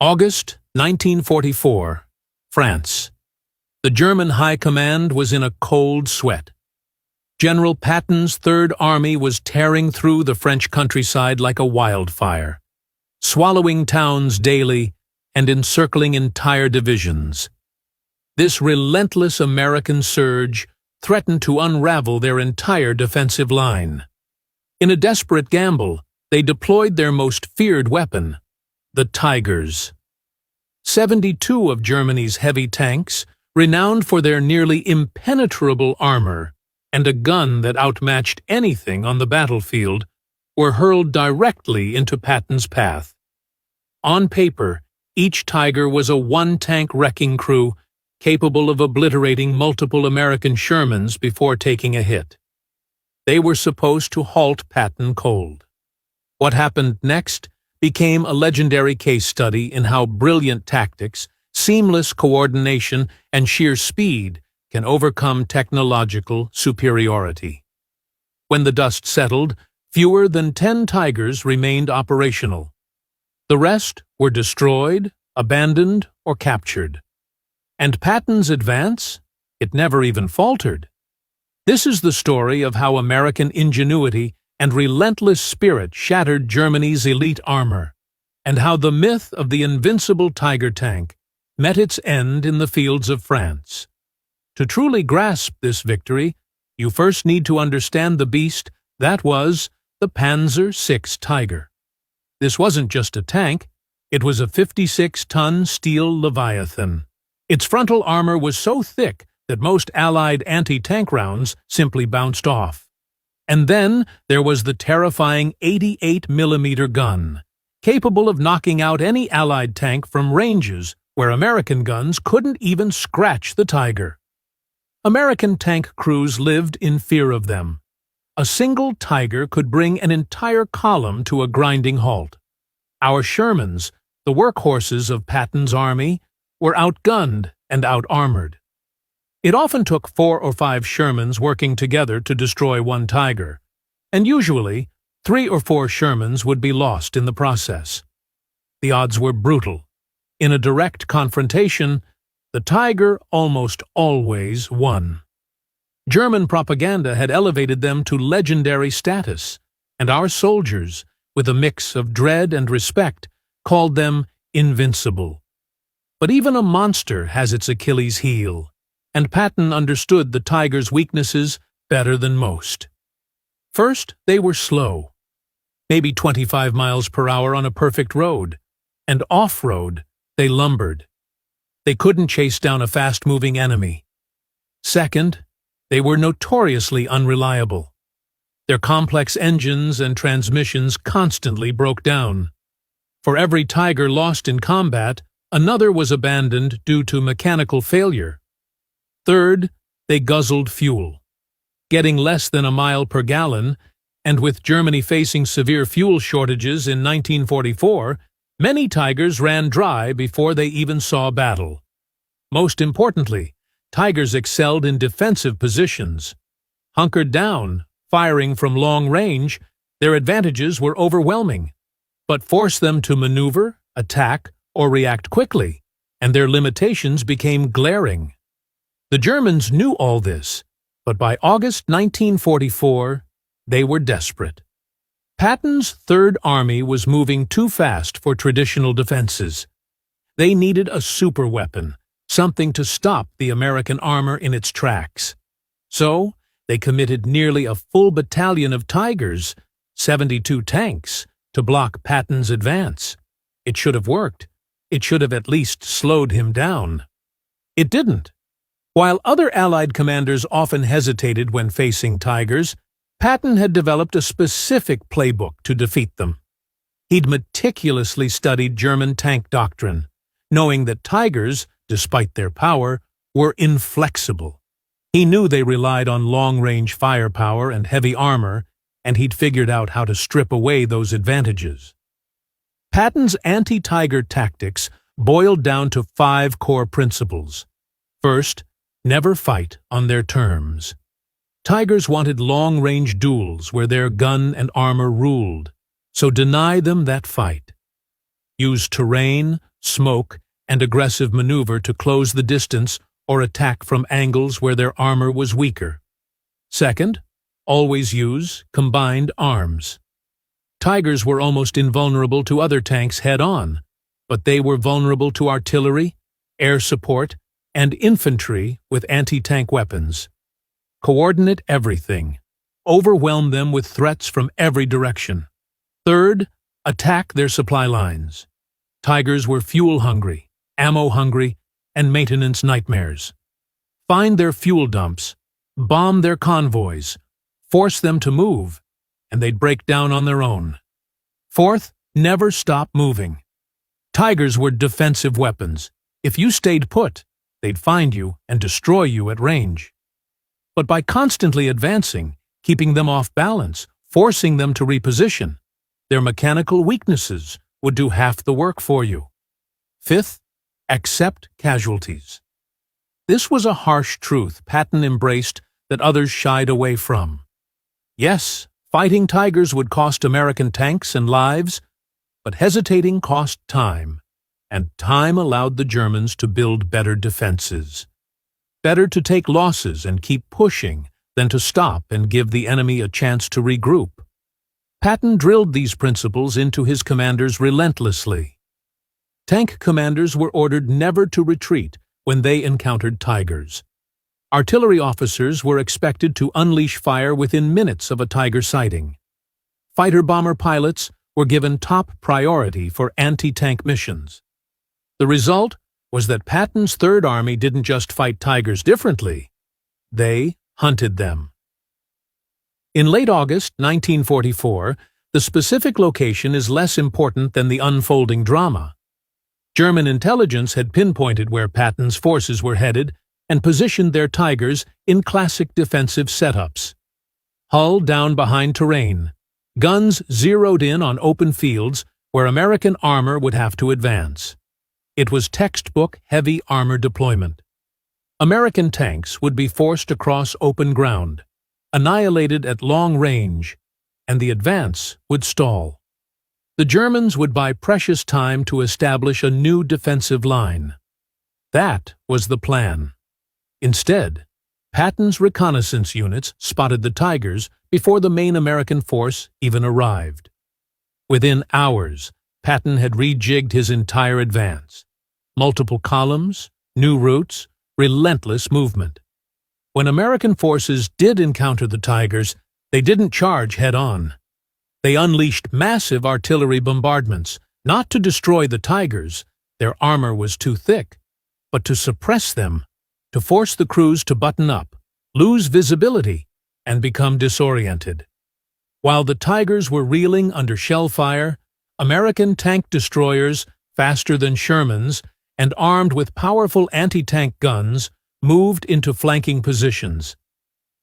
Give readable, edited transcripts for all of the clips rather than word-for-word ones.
August 1944, France. The German High Command was in a cold sweat. General Patton's Third Army was tearing through the French countryside like a wildfire, swallowing towns daily and encircling entire divisions. This relentless American surge threatened to unravel their entire defensive line. In a desperate gamble, they deployed their most feared weapon, the Tigers. 72 of Germany's heavy tanks, renowned for their nearly impenetrable armor and a gun that outmatched anything on the battlefield, were hurled directly into Patton's path. On paper, each Tiger was a one-tank wrecking crew capable of obliterating multiple American Shermans before taking a hit. They were supposed to halt Patton cold. What happened next became a legendary case study in how brilliant tactics, seamless coordination, and sheer speed can overcome technological superiority. When the dust settled, fewer than 10 Tigers remained operational. The rest were destroyed, abandoned, or captured. And Patton's advance? It never even faltered. This is the story of how American ingenuity and relentless spirit shattered Germany's elite armor, and how the myth of the invincible Tiger tank met its end in the fields of France. To truly grasp this victory, you first need to understand the beast that was the Panzer VI Tiger. This wasn't just a tank, it was a 56-ton steel leviathan. Its frontal armor was so thick that most Allied anti-tank rounds simply bounced off. And then there was the terrifying 88mm gun, capable of knocking out any Allied tank from ranges where American guns couldn't even scratch the Tiger. American tank crews lived in fear of them. A single Tiger could bring an entire column to a grinding halt. Our Shermans, the workhorses of Patton's army, were outgunned and out-armored. It often took 4 or 5 Shermans working together to destroy one Tiger, and usually 3 or 4 Shermans would be lost in the process. The odds were brutal. In a direct confrontation, the Tiger almost always won. German propaganda had elevated them to legendary status, and our soldiers, with a mix of dread and respect, called them invincible. But even a monster has its Achilles heel, and Patton understood the Tiger's weaknesses better than most. First, they were slow, maybe 25 miles per hour on a perfect road, and off-road, they lumbered. They couldn't chase down a fast-moving enemy. Second, they were notoriously unreliable. Their complex engines and transmissions constantly broke down. For every Tiger lost in combat, another was abandoned due to mechanical failure. Third, they guzzled fuel. Getting less than a mile per gallon, and with Germany facing severe fuel shortages in 1944, many Tigers ran dry before they even saw battle. Most importantly, Tigers excelled in defensive positions. Hunkered down, firing from long range, their advantages were overwhelming. But force them to maneuver, attack, or react quickly, and their limitations became glaring. The Germans knew all this, but by August 1944, they were desperate. Patton's Third Army was moving too fast for traditional defenses. They needed a superweapon, something to stop the American armor in its tracks. So, they committed nearly a full battalion of Tigers, 72 tanks, to block Patton's advance. It should have worked. It should have at least slowed him down. It didn't. While other Allied commanders often hesitated when facing Tigers, Patton had developed a specific playbook to defeat them. He'd meticulously studied German tank doctrine, knowing that Tigers, despite their power, were inflexible. He knew they relied on long-range firepower and heavy armor, and he'd figured out how to strip away those advantages. Patton's anti-Tiger tactics boiled down to 5 core principles. First, never fight on their terms. Tigers wanted long-range duels where their gun and armor ruled, so deny them that fight. use terrain, smoke, and aggressive maneuver to close the distance or attack from angles where their armor was weaker. Second, always use combined arms. Tigers were almost invulnerable to other tanks head-on, but they were vulnerable to artillery, air support, and infantry with anti-tank weapons. Coordinate everything. Overwhelm them with threats from every direction. Third, attack their supply lines. Tigers were fuel-hungry, ammo-hungry, and maintenance nightmares. Find their fuel dumps, bomb their convoys, force them to move, and they'd break down on their own. Fourth, never stop moving. Tigers were defensive weapons. If you stayed put, they'd find you and destroy you at range. But by constantly advancing, keeping them off balance, forcing them to reposition, their mechanical weaknesses would do half the work for you. Fifth, accept casualties. This was a harsh truth Patton embraced that others shied away from. Yes, fighting tigers would cost American tanks and lives, but hesitating cost time, and time allowed the Germans to build better defenses. Better to take losses and keep pushing than to stop and give the enemy a chance to regroup. Patton drilled these principles into his commanders relentlessly. Tank commanders were ordered never to retreat when they encountered tigers. Artillery officers were expected to unleash fire within minutes of a tiger sighting. Fighter-bomber pilots were given top priority for anti-tank missions. The result was that Patton's Third Army didn't just fight tigers differently, they hunted them. In late August 1944, the specific location is less important than the unfolding drama. German intelligence had pinpointed where Patton's forces were headed and positioned their tigers in classic defensive setups. Hull down behind terrain, guns zeroed in on open fields where American armor would have to advance. It was textbook heavy armor deployment. American tanks would be forced across open ground, annihilated at long range, and the advance would stall. The Germans would buy precious time to establish a new defensive line. That was the plan. Instead, Patton's reconnaissance units spotted the tigers before the main American force even arrived. Within hours, Patton had rejigged his entire advance. Multiple columns, new routes, relentless movement. When American forces did encounter the tigers, they didn't charge head-on. They unleashed massive artillery bombardments, not to destroy the tigers, their armor was too thick, but to suppress them, to force the crews to button up, lose visibility, and become disoriented. While the tigers were reeling under shell fire, American tank destroyers, faster than Sherman's, and armed with powerful anti-tank guns, moved into flanking positions.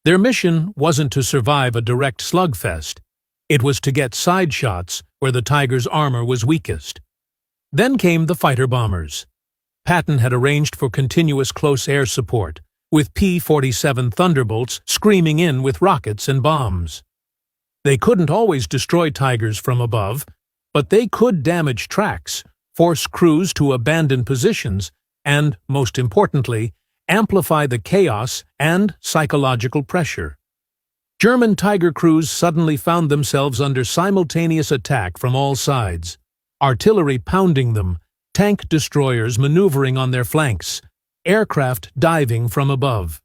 Their mission wasn't to survive a direct slugfest. It was to get side shots where the Tiger's armor was weakest. Then came the fighter bombers. Patton had arranged for continuous close air support, with P-47 Thunderbolts screaming in with rockets and bombs. They couldn't always destroy Tigers from above, but they could damage tracks, force crews to abandon positions, and, most importantly, amplify the chaos and psychological pressure. German Tiger crews suddenly found themselves under simultaneous attack from all sides, artillery pounding them, tank destroyers maneuvering on their flanks, aircraft diving from above.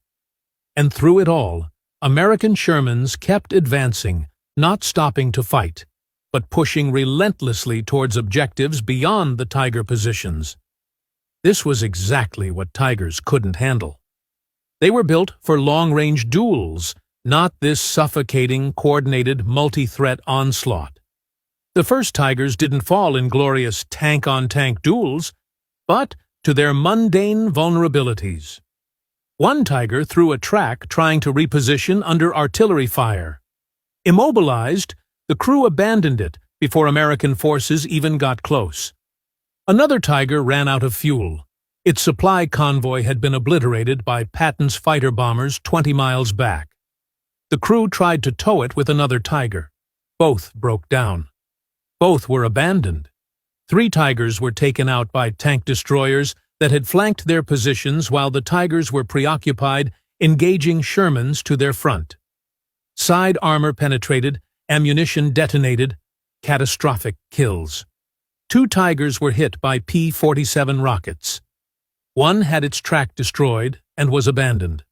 And through it all, American Shermans kept advancing, not stopping to fight, but pushing relentlessly towards objectives beyond the Tiger positions. This was exactly what Tigers couldn't handle. They were built for long-range duels, not this suffocating, coordinated, multi-threat onslaught. The first Tigers didn't fall in glorious tank-on-tank duels, but to their mundane vulnerabilities. One Tiger threw a track trying to reposition under artillery fire. Immobilized, the crew abandoned it before American forces even got close. Another Tiger ran out of fuel. Its supply convoy had been obliterated by Patton's fighter bombers 20 miles back. The crew tried to tow it with another Tiger. Both broke down. Both were abandoned. 3 Tigers were taken out by tank destroyers that had flanked their positions while the Tigers were preoccupied engaging Shermans to their front. Side armor penetrated, ammunition detonated, catastrophic kills. 2 Tigers were hit by P-47 rockets. One had its track destroyed and was abandoned.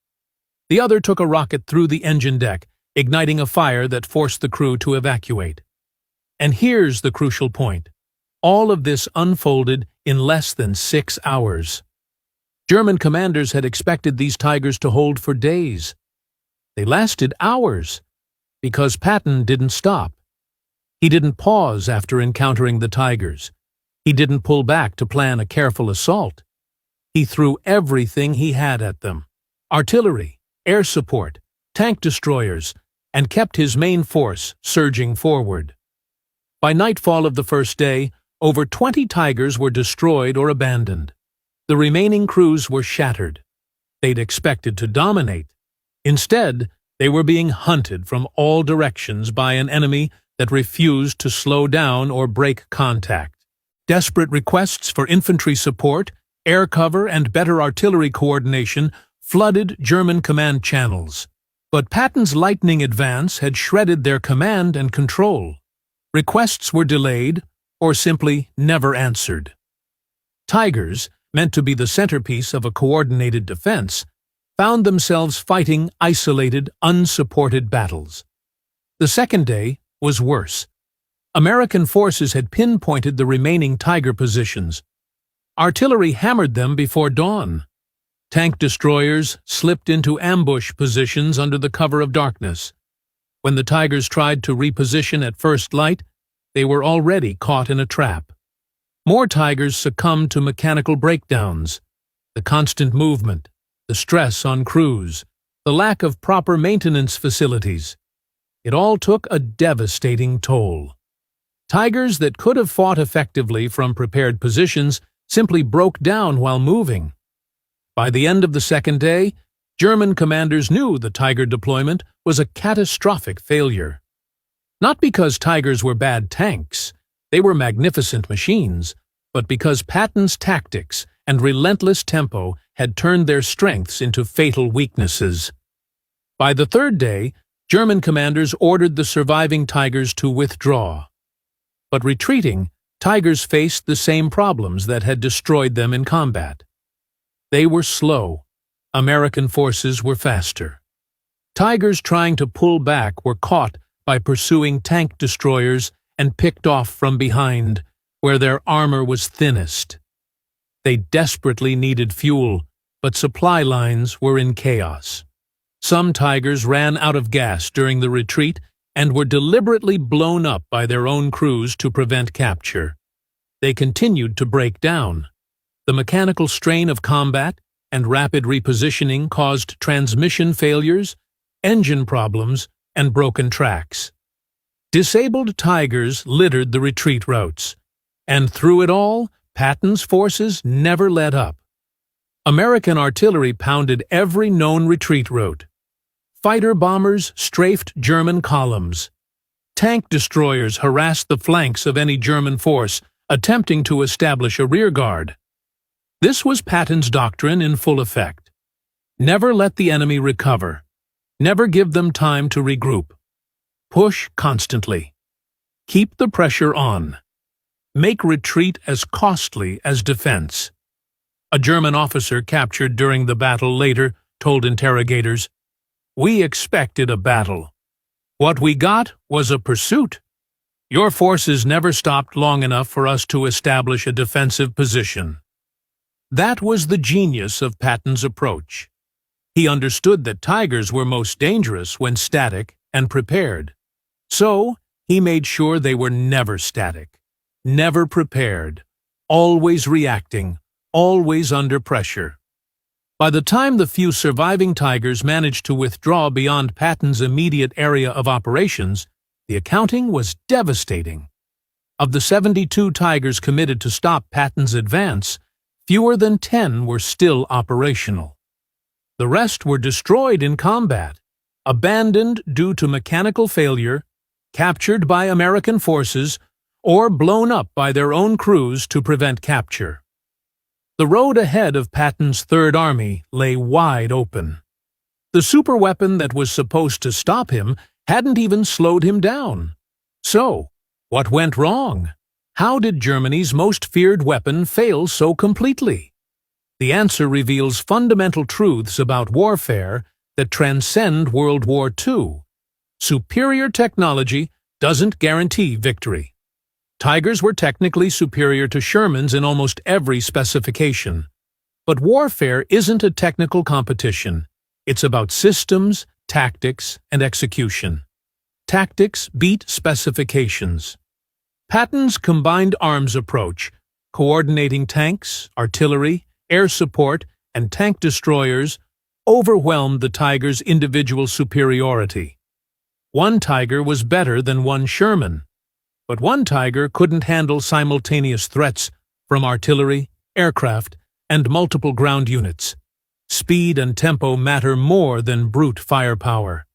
The other took a rocket through the engine deck, igniting a fire that forced the crew to evacuate. And here's the crucial point. All of this unfolded in less than 6 hours. German commanders had expected these Tigers to hold for days. They lasted hours, because Patton didn't stop. He didn't pause after encountering the Tigers. He didn't pull back to plan a careful assault. He threw everything he had at them: artillery, air support, tank destroyers, and kept his main force surging forward. By nightfall of the first day, over 20 Tigers were destroyed or abandoned. The remaining crews were shattered. They'd expected to dominate. Instead, they were being hunted from all directions by an enemy that refused to slow down or break contact. Desperate requests for infantry support, air cover, and better artillery coordination flooded German command channels. But Patton's lightning advance had shredded their command and control. Requests were delayed or simply never answered. Tigers, meant to be the centerpiece of a coordinated defense, found themselves fighting isolated, unsupported battles. The second day was worse. American forces had pinpointed the remaining Tiger positions. Artillery hammered them before dawn. Tank destroyers slipped into ambush positions under the cover of darkness. When the Tigers tried to reposition at first light, they were already caught in a trap. More Tigers succumbed to mechanical breakdowns. The constant movement, the stress on crews, the lack of proper maintenance facilities. It all took a devastating toll. Tigers that could have fought effectively from prepared positions simply broke down while moving. By the end of the second day, German commanders knew the Tiger deployment was a catastrophic failure. Not because Tigers were bad tanks, they were magnificent machines, but because Patton's tactics and relentless tempo had turned their strengths into fatal weaknesses. By the third day, German commanders ordered the surviving Tigers to withdraw. But retreating, Tigers faced the same problems that had destroyed them in combat. They were slow. American forces were faster. Tigers trying to pull back were caught by pursuing tank destroyers and picked off from behind, where their armor was thinnest. They desperately needed fuel, but supply lines were in chaos. Some Tigers ran out of gas during the retreat and were deliberately blown up by their own crews to prevent capture. They continued to break down. The mechanical strain of combat and rapid repositioning caused transmission failures, engine problems, and broken tracks. Disabled Tigers littered the retreat routes, and through it all, Patton's forces never let up. American artillery pounded every known retreat route. Fighter bombers strafed German columns. Tank destroyers harassed the flanks of any German force attempting to establish a rearguard. This was Patton's doctrine in full effect. Never let the enemy recover. Never give them time to regroup. Push constantly. Keep the pressure on. Make retreat as costly as defense. A German officer captured during the battle later told interrogators, "We expected a battle. What we got was a pursuit. Your forces never stopped long enough for us to establish a defensive position." That was the genius of Patton's approach. He understood that Tigers were most dangerous when static and prepared. So, he made sure they were never static, never prepared, always reacting, always under pressure. By the time the few surviving Tigers managed to withdraw beyond Patton's immediate area of operations, the accounting was devastating. Of the 72 Tigers committed to stop Patton's advance, fewer than 10 were still operational. The rest were destroyed in combat, abandoned due to mechanical failure, captured by American forces, or blown up by their own crews to prevent capture. The road ahead of Patton's Third Army lay wide open. The superweapon that was supposed to stop him hadn't even slowed him down. So, what went wrong? How did Germany's most feared weapon fail so completely? The answer reveals fundamental truths about warfare that transcend World War II. Superior technology doesn't guarantee victory. Tigers were technically superior to Shermans in almost every specification. But warfare isn't a technical competition. It's about systems, tactics, and execution. Tactics beat specifications. Patton's combined arms approach, coordinating tanks, artillery, air support, and tank destroyers, overwhelmed the Tiger's individual superiority. One Tiger was better than one Sherman, but one Tiger couldn't handle simultaneous threats from artillery, aircraft, and multiple ground units. Speed and tempo matter more than brute firepower.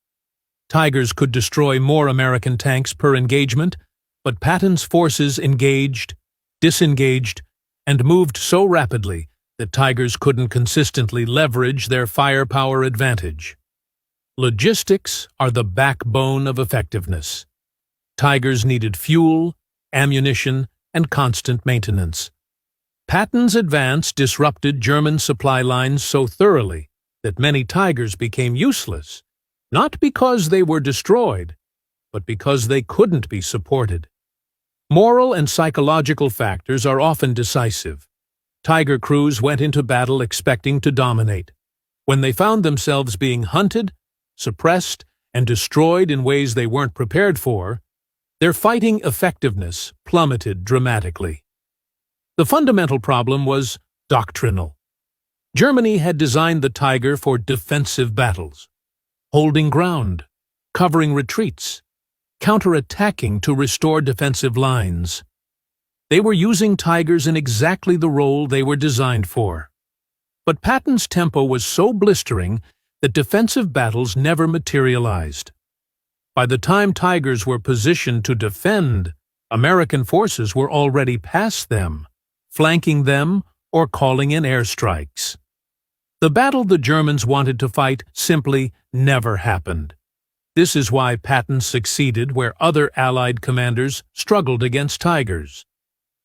Tigers could destroy more American tanks per engagement, but Patton's forces engaged, disengaged, and moved so rapidly that Tigers couldn't consistently leverage their firepower advantage. Logistics are the backbone of effectiveness. Tigers needed fuel, ammunition, and constant maintenance. Patton's advance disrupted German supply lines so thoroughly that many Tigers became useless, not because they were destroyed, but because they couldn't be supported. Moral and psychological factors are often decisive. Tiger crews went into battle expecting to dominate. When they found themselves being hunted, suppressed, and destroyed in ways they weren't prepared for, their fighting effectiveness plummeted dramatically. The fundamental problem was doctrinal. Germany had designed the Tiger for defensive battles, holding ground, covering retreats, counterattacking to restore defensive lines. They were using Tigers in exactly the role they were designed for. But Patton's tempo was so blistering that defensive battles never materialized. By the time Tigers were positioned to defend, American forces were already past them, flanking them or calling in airstrikes. The battle the Germans wanted to fight simply never happened. This is why Patton succeeded where other Allied commanders struggled against Tigers.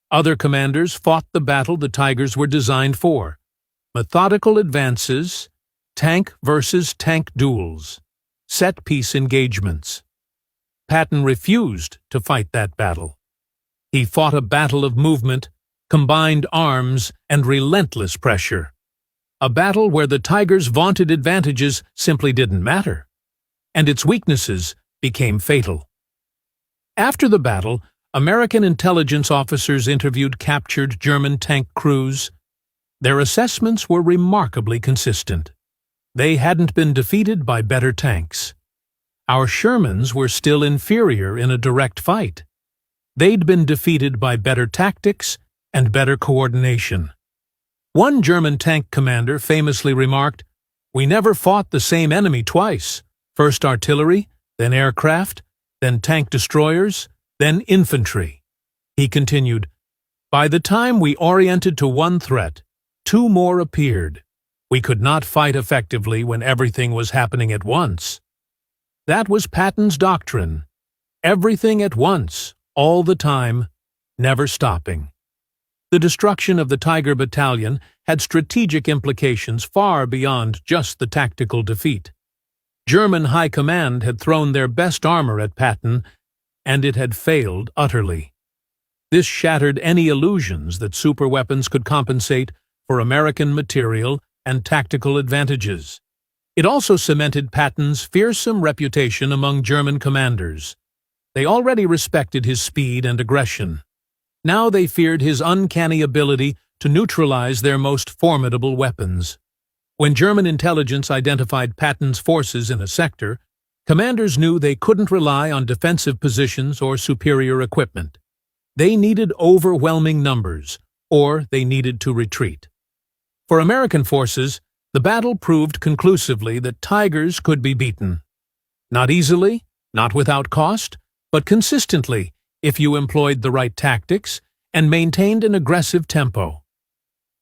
Other commanders fought the battle the Tigers were designed for: methodical advances, tank versus tank duels, set-piece engagements. Patton refused to fight that battle. He fought a battle of movement, combined arms, and relentless pressure. A battle where the Tigers' vaunted advantages simply didn't matter, and its weaknesses became fatal. After the battle, American intelligence officers interviewed captured German tank crews. Their assessments were remarkably consistent. They hadn't been defeated by better tanks. Our Shermans were still inferior in a direct fight. They'd been defeated by better tactics and better coordination. One German tank commander famously remarked, "We never fought the same enemy twice. First artillery, then aircraft, then tank destroyers, then infantry." He continued, "By the time we oriented to one threat, two more appeared. We could not fight effectively when everything was happening at once." That was Patton's doctrine. Everything at once, all the time, never stopping. The destruction of the Tiger Battalion had strategic implications far beyond just the tactical defeat. German High Command had thrown their best armor at Patton, and it had failed utterly. This shattered any illusions that superweapons could compensate for American material and tactical advantages. It also cemented Patton's fearsome reputation among German commanders. They already respected his speed and aggression. Now they feared his uncanny ability to neutralize their most formidable weapons. When German intelligence identified Patton's forces in a sector, commanders knew they couldn't rely on defensive positions or superior equipment. They needed overwhelming numbers, or they needed to retreat. For American forces, the battle proved conclusively that Tigers could be beaten. Not easily, not without cost, but consistently, if you employed the right tactics and maintained an aggressive tempo.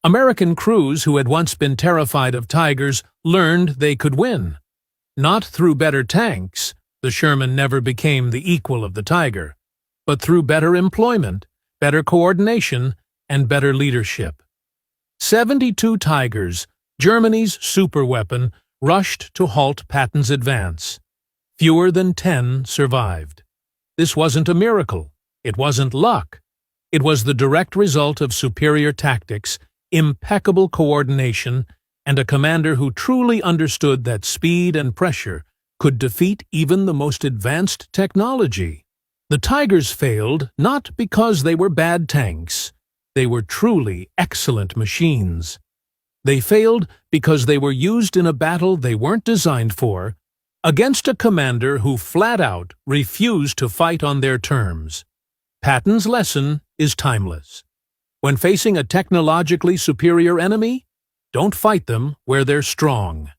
American crews who had once been terrified of Tigers learned they could win. Not through better tanks, the Sherman never became the equal of the Tiger, but through better employment, better coordination, and better leadership. 72 Tigers, Germany's superweapon, rushed to halt Patton's advance. Fewer than 10 survived. This wasn't a miracle. It wasn't luck. It was the direct result of superior tactics, impeccable coordination, and a commander who truly understood that speed and pressure could defeat even the most advanced technology. The Tigers failed not because they were bad tanks. They were truly excellent machines. They failed because they were used in a battle they weren't designed for, against a commander who flat out refused to fight on their terms. Patton's lesson is timeless. When facing a technologically superior enemy, don't fight them where they're strong.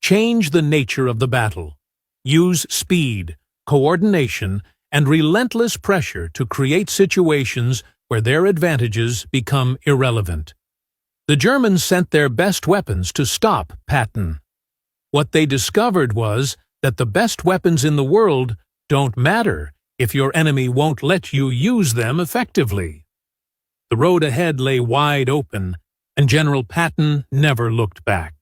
Change the nature of the battle. Use speed, coordination, and relentless pressure to create situations where their advantages become irrelevant. The Germans sent their best weapons to stop Patton. What they discovered was that the best weapons in the world don't matter if your enemy won't let you use them effectively. The road ahead lay wide open, and General Patton never looked back.